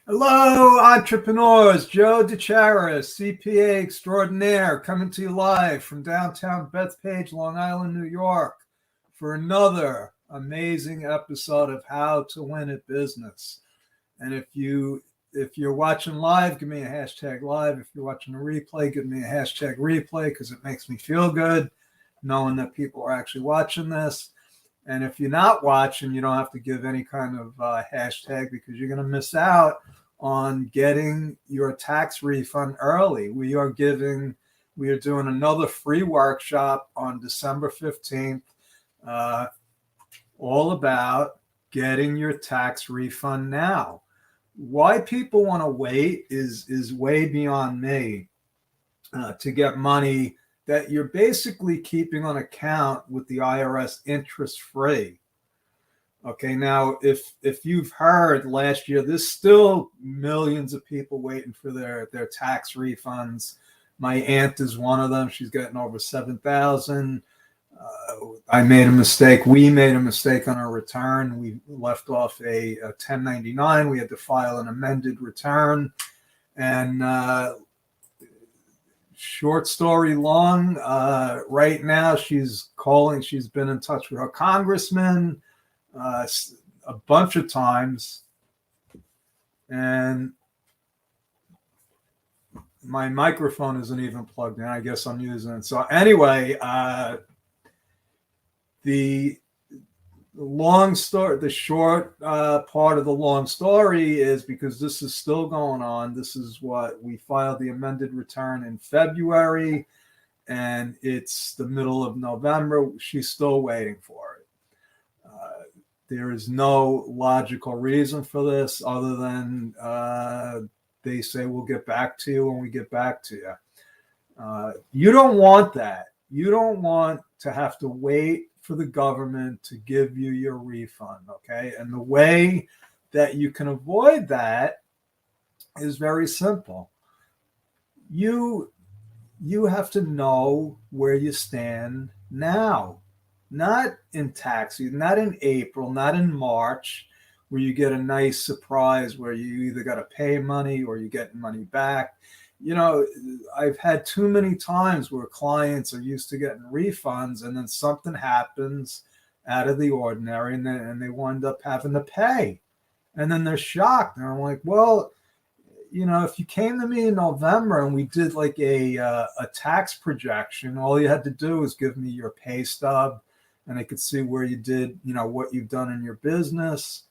Hello, entrepreneurs. Joe DeCharis, CPA extraordinaire, coming to you live from downtown Bethpage, Long Island, New York, for another amazing episode of How to Win at Business. And if you're watching live, give me a hashtag live. If you're watching a replay, give me a hashtag replay because it makes me feel good knowing that people are actually watching this. And if you're not watching, you don't have to give any kind of hashtag because you're going to miss out on getting your tax refund early. We are doing another free workshop on December 15th, all about getting your tax refund now. Why people want to wait is way beyond me. To get money that you're basically keeping on account with the IRS interest free. Okay, now if you've heard last year, there's still millions of people waiting for their tax refunds. My aunt is one of them. She's getting over 7,000. I made a mistake. We made a mistake on our return. We left off a 1099. We had to file an amended return, and short story long, right now she's calling. She's been in touch with her congressman a bunch of times, and my microphone isn't even plugged in. I guess I'm using it. So anyway, the short part of the long story is because this is still going on. This is what we filed the amended return in February, and it's the middle of November. She's still waiting for it. There is no logical reason for this other than they say we'll get back to you when we get back to you. You don't want that. You don't want to have to wait for the government to give you your refund, okay? And the way that you can avoid that is very simple. You have to know where you stand now, not in tax season, not in April, not in March, where you get a nice surprise where you either got to pay money or you're getting money back. I've had too many times where clients are used to getting refunds and then something happens out of the ordinary and they wind up having to pay. And then they're shocked. And I'm like, well, if you came to me in November and we did like a tax projection, all you had to do was give me your pay stub and I could see where you did, what you've done in your business.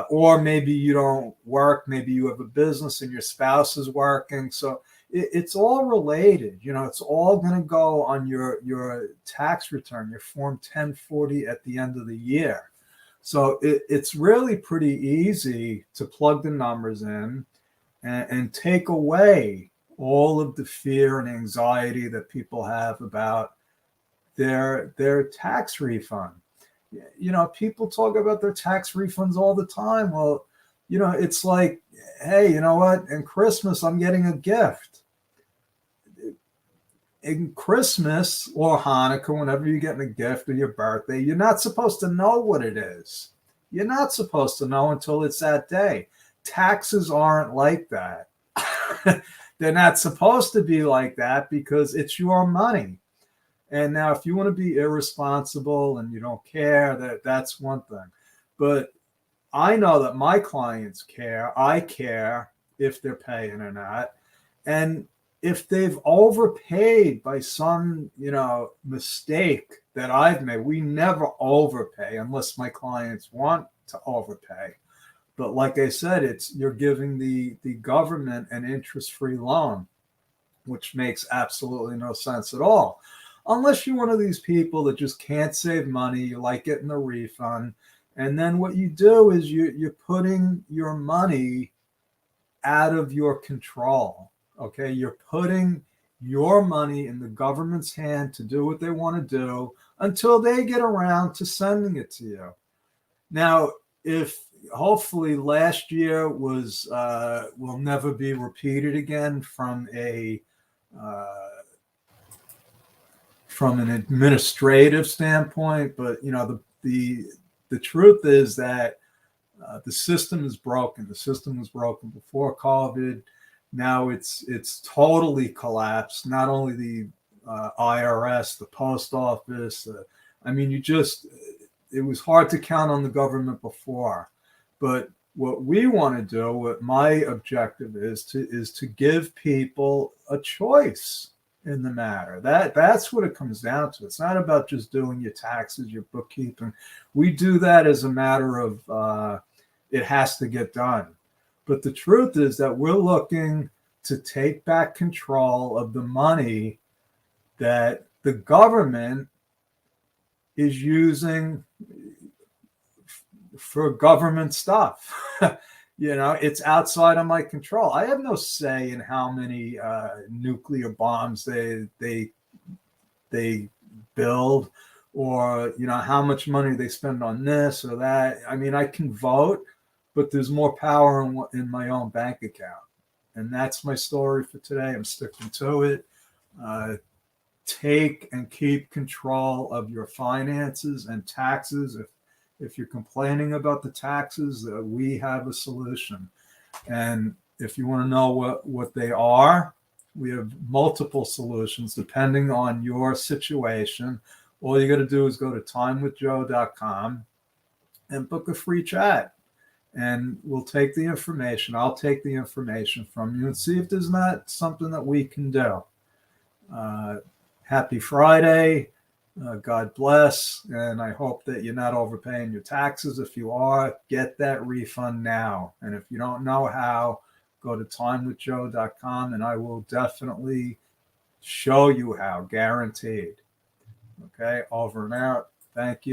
Or maybe you don't work, maybe you have a business and your spouse is working. So it's all related. It's all going to go on your tax return, your Form 1040 at the end of the year. So it's really pretty easy to plug the numbers in and take away all of the fear and anxiety that people have about their tax refund. People talk about their tax refunds all the time. Well, it's like, hey, you know what? In Christmas, I'm getting a gift. In Christmas or Hanukkah, whenever you're getting a gift or your birthday, you're not supposed to know what it is. You're not supposed to know until it's that day. Taxes aren't like that. They're not supposed to be like that because it's your money. And now if you want to be irresponsible and you don't care, that's one thing. But I know that my clients care. I care if they're paying or not. And if they've overpaid by some, mistake that I've made, we never overpay unless my clients want to overpay. But like I said, you're giving the government an interest-free loan, which makes absolutely no sense at all. Unless you're one of these people that just can't save money, you like getting a refund. And then what you do is you're putting your money out of your control. Okay, you're putting your money in the government's hand to do what they want to do until they get around to sending it to you. Now, if hopefully last year will never be repeated again from an administrative standpoint, but the truth is that The system is broken. The system was broken before COVID. Now it's totally collapsed. Not only the IRS, the post office. I mean, it was hard to count on the government before. But what we want to do, what my objective is to give people a choice in the matter. That's what it comes down to. It's not about just doing your taxes, your bookkeeping. We do that as a matter of it has to get done. But the truth is that we're looking to take back control of the money that the government is using for government stuff. It's outside of my control. I have no say in how many nuclear bombs they build, or how much money they spend on this or that. I mean, I can vote, but there's more power in my own bank account. And that's my story for today. I'm sticking to it. Take and keep control of your finances and taxes. If you're complaining about the taxes, we have a solution. And if you want to know what they are, we have multiple solutions depending on your situation. All you got to do is go to timewithjoe.com and book a free chat. And we'll take the information. I'll take the information from you and see if there's not something that we can do. Happy Friday. God bless. And I hope that you're not overpaying your taxes. If you are, get that refund now. And if you don't know how, go to timewithjoe.com and I will definitely show you how, guaranteed. Okay, over and out. Thank you.